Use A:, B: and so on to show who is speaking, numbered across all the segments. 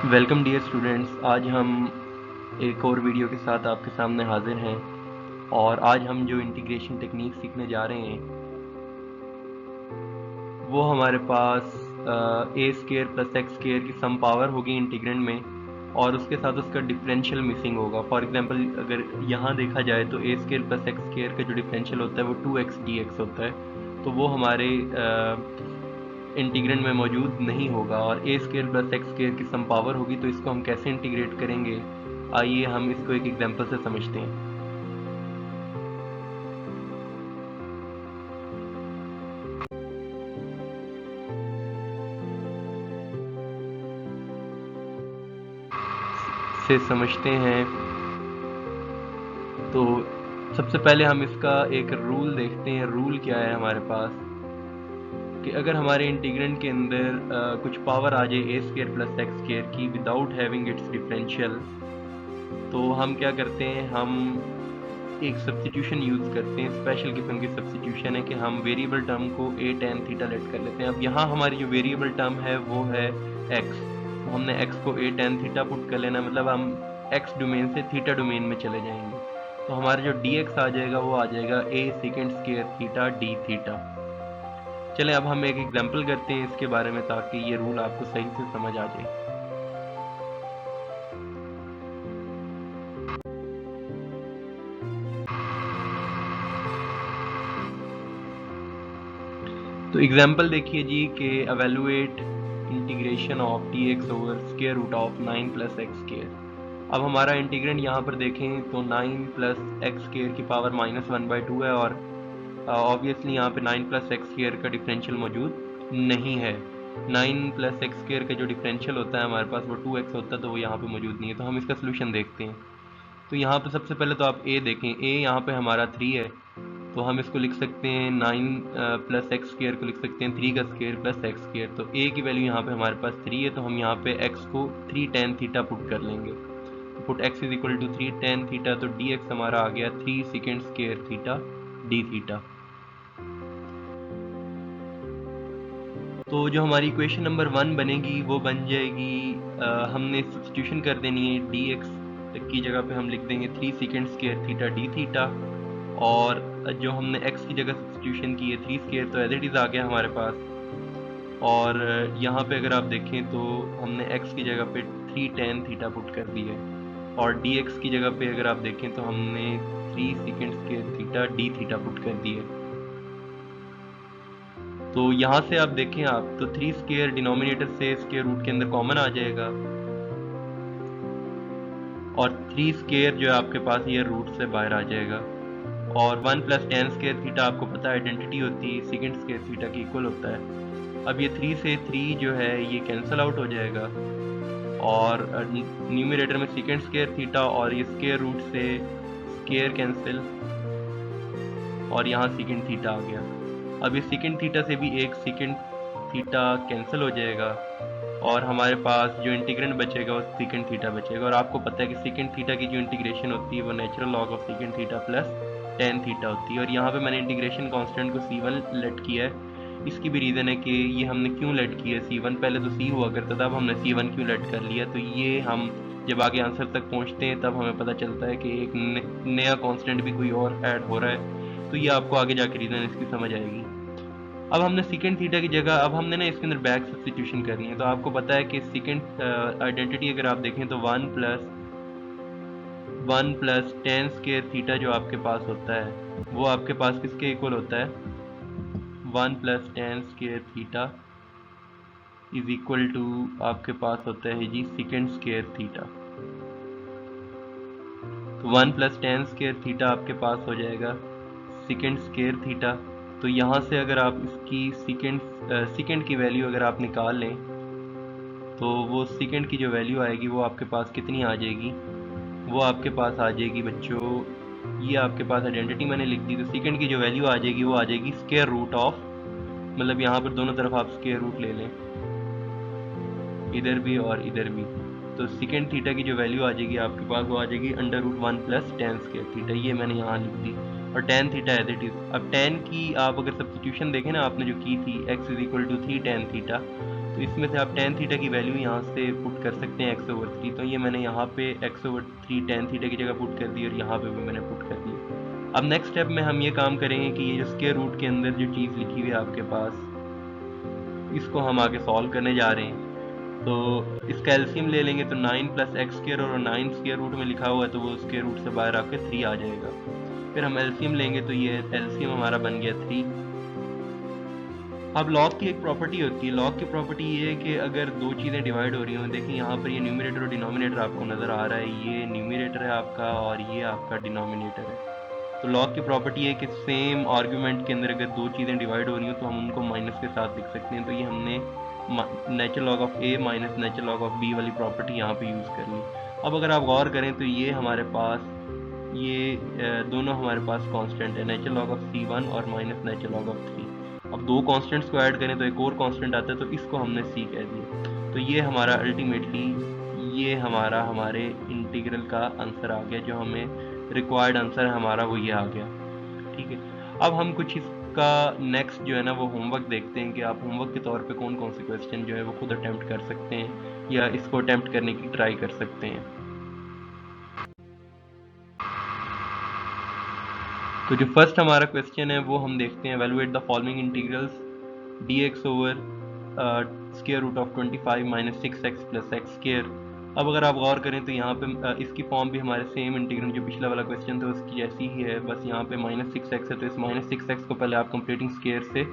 A: Welcome dear students. आज हम एक और वीडियो के साथ आपके सामने हाजिर हैं और आज हम जो इंटीग्रेशन टेक्निक सीखने जा रहे हैं वो हमारे पास ए स्केयर प्लस एक्स स्केयर की सम पावर होगी इंटीग्रेंड में और उसके साथ उसका डिफरेंशियल मिसिंग होगा। फॉर एग्जांपल अगर यहाँ देखा जाए तो ए स्केयर प्लस एक्स स्केयर का जो डिफरेंशियल होता है वो 2x dx होता है, तो वो हमारे इंटीग्रेंड में मौजूद नहीं होगा और ए स्केयर प्लस एक्स स्केयर की सम पावर होगी। तो इसको हम कैसे इंटीग्रेट करेंगे, आइए हम इसको एक एग्जांपल से समझते हैं। तो सबसे पहले हम इसका एक रूल देखते हैं। रूल क्या है हमारे पास कि अगर हमारे इंटीग्रेंड के अंदर कुछ पावर आ जाए ए स्केयर प्लस एक्स स्केयर की विदाउट हैविंग इट्स डिफरेंशियल, तो हम क्या करते हैं, हम एक सब्स्टिट्यूशन यूज़ करते हैं। स्पेशल किस्म की सब्स्टिट्यूशन है कि हम वेरिएबल टर्म को ए टेन थीटा लेट कर लेते हैं। अब यहाँ हमारी जो वेरिएबल टर्म है वो है एक्स, तो हमने एक्स को ए टेन थीटा पुट कर लेना, मतलब हम एक्स डोमेन से थीटा डोमेन में चले जाएंगे। तो हमारा जो डी एक्स आ जाएगा वो आ जाएगा a second square theta d theta. चलें अब हम एक एग्जांपल करते हैं इसके बारे में ताकि ये रूल आपको सही से समझ आ जाए। तो एग्जांपल देखिए जी कि evaluate integration of d x over square root of 9 plus x square. अब हमारा इंटीग्रेंड यहाँ पर देखें तो 9 प्लस एक्स स्केयर की पावर -1/2 है और ऑब्वियसली यहाँ पे 9 प्लस एक्स स्केयर का डिफरेंशियल मौजूद नहीं है। 9 प्लस एक्स स्केयर का जो डिफरेंशियल होता है हमारे पास वो 2x होता है, तो वो यहाँ पे मौजूद नहीं है। तो हम इसका सोल्यूशन देखते हैं। तो यहाँ पे सबसे पहले तो आप a देखें, a यहाँ पे हमारा 3 है, तो हम इसको लिख सकते हैं 9 प्लस एक्स स्केयर को लिख सकते हैं 3 का स्केयर प्लस एक्स स्केयर। तो a की वैल्यू यहाँ पे हमारे पास 3 है, तो हम यहाँ पे x को 3 tan थीटा पुट कर लेंगे। Put x is equal to 3 tan theta, तो dx हमारा आ गया 3 second square theta d theta. तो जो हमारी इक्वेशन नंबर 1 बनेगी वो बन जाएगी, हमने सब्स्टिट्यूशन कर देनी है। dx की जगह पे हम लिख देंगे 3 second square theta d theta, और जो हमने x की जगह सब्स्टिट्यूशन की है 3 स्केयर, तो एज इट इज़ आ गया हमारे पास। और यहाँ पे अगर आप देखें तो हमने x की जगह पे 3 tan थीटा पुट कर दी है, और dx की जगह पे अगर आप देखें तो हमने 3 second square theta d theta put कर दी है। तो यहाँ से आप देखें आप तो 3 स्केयर डिनोमिनेटर से स्केयर रूट के अंदर कॉमन आ जाएगा, और 3 स्केयर जो है आपके पास ये रूट से बाहर आ जाएगा। और 1 प्लस tan स्केयर थीटा आपको पता है आइडेंटिटी होती है, सेकेंड स्केयर थीटा के इक्वल होता है। अब ये 3 से 3 जो है ये कैंसिल आउट हो जाएगा, और न्यूमरेटर में सेकेंड स्केयर थीटा और ये स्केयर रूट से स्केयर कैंसिल, और यहाँ सेकेंड थीटा आ गया। अब ये सेकेंड थीटा से भी एक सेकेंड थीटा कैंसिल हो जाएगा, और हमारे पास जो इंटीग्रेंड बचेगा वो सेकेंड थीटा बचेगा। और आपको पता है कि सेकेंड थीटा की जो इंटीग्रेशन होती है वो natural log of second theta plus tan theta होती है। और यहाँ पे मैंने इंटीग्रेशन कांस्टेंट को c1 लेट किया है। इसकी भी रीज़न है कि ये हमने क्यों लेट किया है c1, पहले तो c हुआ करता था, अब हमने c1 क्यों लेट कर लिया। तो ये हम जब आगे आंसर तक पहुँचते हैं तब हमें पता चलता है कि एक नया कांस्टेंट भी कोई और ऐड हो रहा है, तो ये आपको आगे जाके रीज़न इसकी समझ आएगी। अब हमने सेकेंड थीटा की जगह अब हमने ना इसके अंदर बैक सब्स्टिट्यूशन करनी है। तो आपको पता है कि सेकेंड आइडेंटिटी अगर आप देखें तो 1 प्लस tan स्केयर थीटा जो आपके पास होता है वो आपके पास किसके इक्वल होता है, 1 plus tan square theta is equal to आपके पास होता है जी सेकेंड स्केयर थीटा। तो 1 प्लस tan स्केयर थीटा आपके पास हो जाएगा सेकेंड स्केयर थीटा। तो यहाँ से अगर आप इसकी सेकेंड की वैल्यू अगर आप निकाल लें तो वो सेकेंड की जो वैल्यू आएगी वो आपके पास कितनी आ जाएगी, वो आपके पास आ जाएगी बच्चों, ये आपके पास आइडेंटिटी मैंने लिख दी। तो सेकेंड की जो वैल्यू आ जाएगी वो आ जाएगी स्क्वायर रूट ऑफ, मतलब यहाँ पर दोनों तरफ आप स्क्वायर रूट ले लें, इधर भी और इधर भी। तो सेकेंड थीटा की जो वैल्यू आ जाएगी आपके पास वो आ जाएगी √1 प्लस tan स्क्वायर थीटा, ये मैंने यहाँ लिख दी। और tan theta as it is. अब tan की आप अगर सब्स्टिट्यूशन देखें ना, आपने जो की थी x is equal to 3 tan theta, तो इसमें से आप tan थीटा की वैल्यू यहाँ से पुट कर सकते हैं x/3। तो ये मैंने यहाँ पे x/3 tan थीटा की जगह पुट कर दी और यहाँ पे भी मैंने पुट कर दी। अब नेक्स्ट स्टेप में हम ये काम करेंगे कि ये जो स्क्वायर रूट के अंदर जो चीज़ लिखी हुई है आपके पास, इसको हम आगे सॉल्व करने जा रहे हैं। तो इसका एलसीएम ले लेंगे तो 9 + x² और 9 स्क्वायर रूट में लिखा हुआ है तो वो स्क्वायर रूट से बाहर आके 3 आ जाएगा। फिर हम एलसीएम लेंगे तो ये एलसीएम हमारा बन गया 3। अब लॉग की एक प्रॉपर्टी होती है, लॉग की प्रॉपर्टी ये है कि अगर दो चीज़ें डिवाइड हो रही हों, देखिए यहाँ पर ये न्यूमरेटर और डिनोमिनेटर आपको नज़र आ रहा है, ये न्यूमरेटर है आपका और ये आपका डिनोमिनेटर है। तो लॉग की प्रॉपर्टी है कि सेम आर्ग्यूमेंट के अंदर अगर दो चीज़ें डिवाइड हो रही हो तो हम उनको माइनस के साथ लिख सकते हैं। तो ये हमने natural log of a minus natural log of b वाली प्रॉपर्टी यहाँ पे यूज़ कर ली। अब अगर आप गौर करें तो ये हमारे पास ये दोनों हमारे पास कांस्टेंट है, नेचुरल लॉग ऑफ c1 और माइनस नेचुरल लॉग ऑफ 3। अब दो कांस्टेंट्स को ऐड करें तो एक और कांस्टेंट आता है, तो इसको हमने c कह दिया। तो ये हमारा अल्टीमेटली ये हमारे इंटीग्रल का आंसर आ गया, जो हमें रिक्वायर्ड आंसर हमारा वो ये आ गया। ठीक है, अब हम कुछ इसका नेक्स्ट जो है ना वो होमवर्क देखते हैं कि आप होमवर्क के तौर पे कौन कौन से क्वेश्चन जो है वो खुद अटेम्प्ट कर सकते हैं या इसको अटेम्प्ट करने की ट्राई कर सकते हैं। तो जो फर्स्ट हमारा क्वेश्चन है वो हम देखते हैं, evaluate the following integrals dx/square root of 25 minus 6x plus x square। अब अगर आप गौर करें तो यहाँ पे इसकी फॉर्म भी हमारे सेम इंटीग्रल जो पिछला वाला क्वेश्चन था उसकी जैसी ही है, बस यहाँ पे -6x है तो इस -6x को पहले आप कंप्लीटिंग स्क्वायर से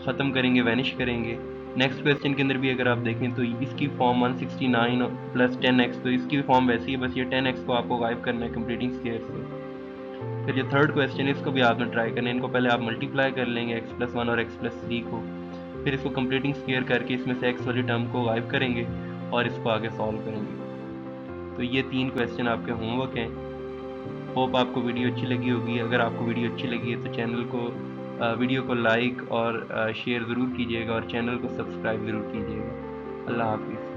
A: ख़त्म करेंगे, वैनिश करेंगे। नेक्स्ट क्वेश्चन के अंदर भी अगर आप देखें तो इसकी फॉर्म 169 + 10x, तो इसकी फॉर्म वैसी है, बस ये 10x को आपको गायब करना है कंप्लीटिंग स्क्वायर से। फिर जो थर्ड क्वेश्चन है इसको भी आपने ट्राई करना है, इनको पहले आप मल्टीप्लाई कर लेंगे x+1 और x+3 को, फिर इसको कंप्लीटिंग स्क्वायर करके इसमें से x वाली टर्म को गायब करेंगे और इसको आगे सॉल्व करेंगे। तो ये 3 क्वेश्चन आपके होमवर्क हैं। होप आपको वीडियो अच्छी लगी होगी। अगर आपको वीडियो अच्छी लगी है तो चैनल को वीडियो को लाइक और शेयर ज़रूर कीजिएगा और चैनल को सब्सक्राइब ज़रूर कीजिएगा। अल्लाह हाफिज़।